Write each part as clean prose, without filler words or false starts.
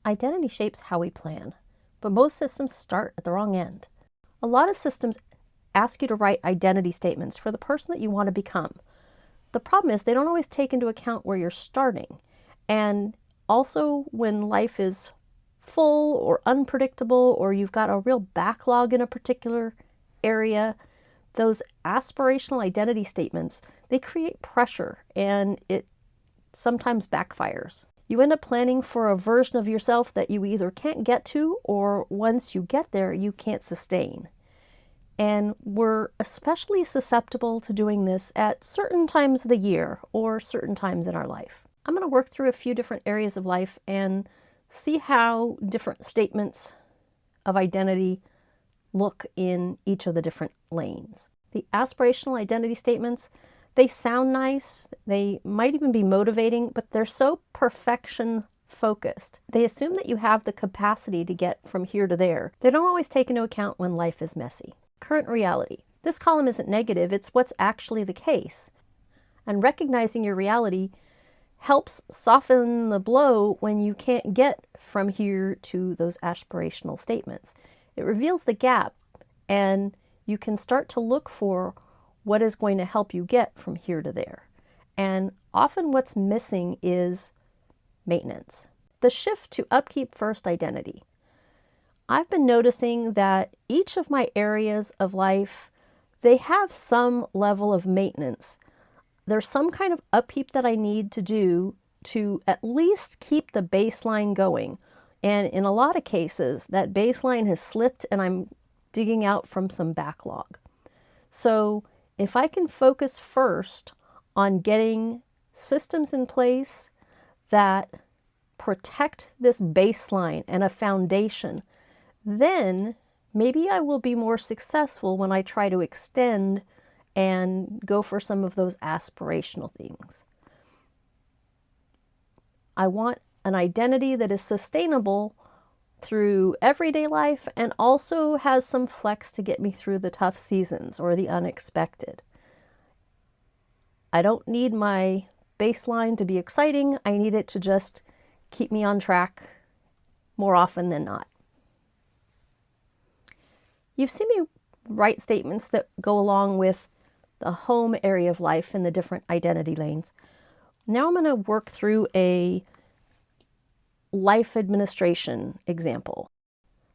Identity shapes how we plan, but most systems start at the wrong end. A lot of systems ask you to write identity statements for the person that you want to become. The problem is they don't always take into account where you're starting. And also when life is full or unpredictable, or you've got a real backlog in a particular area, those aspirational identity statements, they create pressure and it sometimes backfires. You end up planning for a version of yourself that you either can't get to, or once you get there, you can't sustain. And we're especially susceptible to doing this at certain times of the year or certain times in our life. I'm going to work through a few different areas of life and see how different statements of identity look in each of the different lanes. The aspirational identity statements, they sound nice, they might even be motivating, but they're so perfection focused. They assume that you have the capacity to get from here to there. They don't always take into account when life is messy. Current reality. This column isn't negative, it's what's actually the case. And recognizing your reality helps soften the blow when you can't get from here to those aspirational statements. It reveals the gap, and you can start to look for what is going to help you get from here to there. And often what's missing is maintenance. The shift to Upkeep-First Identity. I've been noticing that each of my areas of life, they have some level of maintenance. There's some kind of upkeep that I need to do to at least keep the baseline going. And in a lot of cases, that baseline has slipped and I'm digging out from some backlog. So if I can focus first on getting systems in place that protect this baseline and a foundation, then maybe I will be more successful when I try to extend and go for some of those aspirational things. I want an identity that is sustainable through everyday life and also has some flex to get me through the tough seasons or the unexpected. I don't need my baseline to be exciting. I need it to just keep me on track more often than not. You've seen me write statements that go along with the home area of life in the different identity lanes. Now I'm going to work through a life administration example.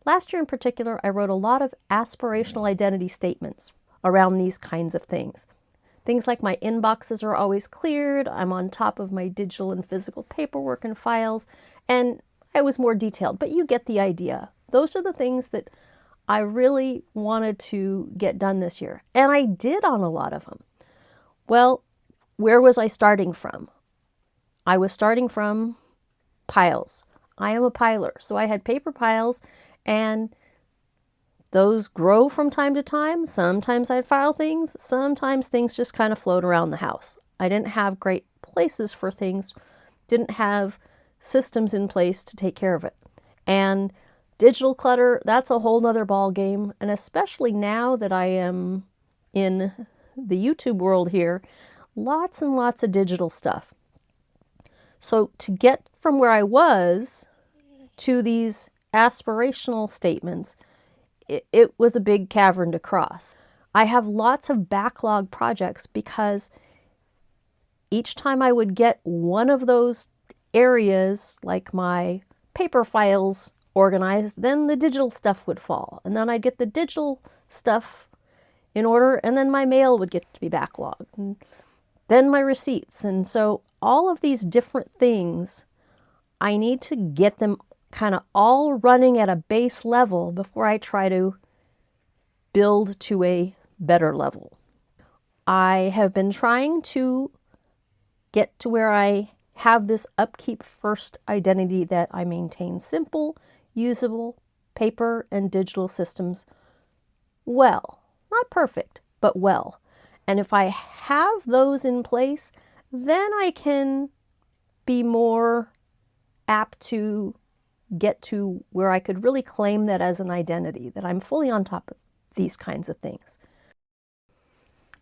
Last year in particular, I wrote a lot of aspirational identity statements around these kinds of things. Things like my inboxes are always cleared, I'm on top of my digital and physical paperwork and files, and I was more detailed, but you get the idea. Those are the things that I really wanted to get done this year, and I did on a lot of them. Well, where was I starting from? I was starting from piles. I am a piler, so I had paper piles, and those grow from time to time. Sometimes I'd file things, sometimes things just kind of float around the house. I didn't have great places for things, didn't have systems in place to take care of it. And digital clutter, that's a whole nother ball game, and especially now that I am in the YouTube world here, lots and lots of digital stuff. So to get from where I was to these aspirational statements, it was a big cavern to cross. I have lots of backlog projects because each time I would get one of those areas, like my paper files organized, then the digital stuff would fall. And then I'd get the digital stuff in order, and then my mail would get to be backlogged. And then my receipts. And so all of these different things, I need to get them kind of all running at a base level before I try to build to a better level. I have been trying to get to where I have this upkeep-first identity that I maintain simple, usable, paper and digital systems well. Not perfect, but well. And if I have those in place, then I can be more apt to get to where I could really claim that as an identity, that I'm fully on top of these kinds of things.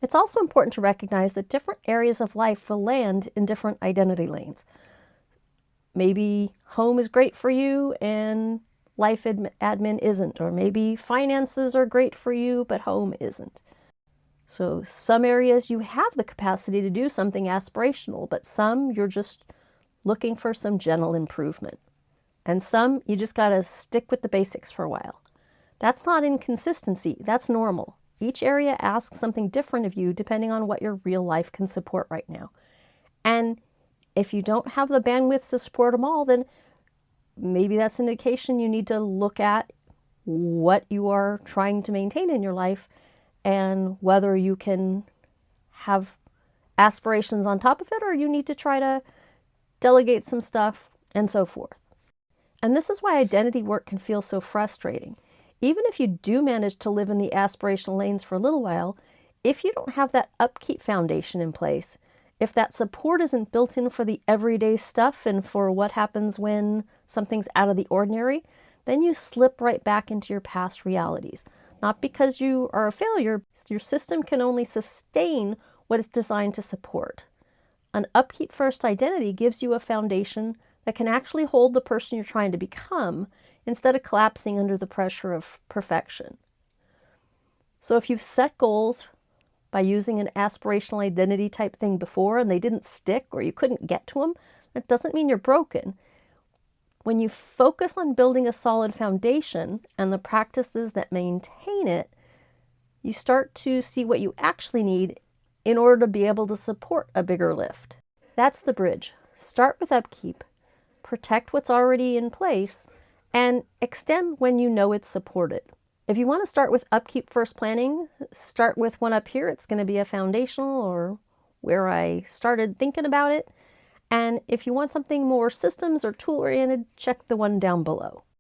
It's also important to recognize that different areas of life will land in different identity lanes. Maybe home is great for you and life admin isn't, or maybe finances are great for you, but home isn't. So some areas you have the capacity to do something aspirational, but some you're just looking for some gentle improvement. And some you just got to stick with the basics for a while. That's not inconsistency, that's normal. Each area asks something different of you depending on what your real life can support right now. And if you don't have the bandwidth to support them all, then maybe that's an indication you need to look at what you are trying to maintain in your life and whether you can have aspirations on top of it, or you need to try to delegate some stuff and so forth. And this is why identity work can feel so frustrating. Even if you do manage to live in the aspirational lanes for a little while, if you don't have that upkeep foundation in place, if that support isn't built in for the everyday stuff and for what happens when something's out of the ordinary, then you slip right back into your past realities. Not because you are a failure, your system can only sustain what it's designed to support. An Upkeep-First identity gives you a foundation that can actually hold the person you're trying to become instead of collapsing under the pressure of perfection. So if you've set goals by using an aspirational identity type thing before and they didn't stick or you couldn't get to them, that doesn't mean you're broken. When you focus on building a solid foundation and the practices that maintain it, you start to see what you actually need in order to be able to support a bigger lift. That's the bridge. Start with upkeep, protect what's already in place, and extend when you know it's supported. If you want to start with upkeep first planning, start with one up here. It's going to be a foundational, or where I started thinking about it. And if you want something more systems or tool oriented, check the one down below.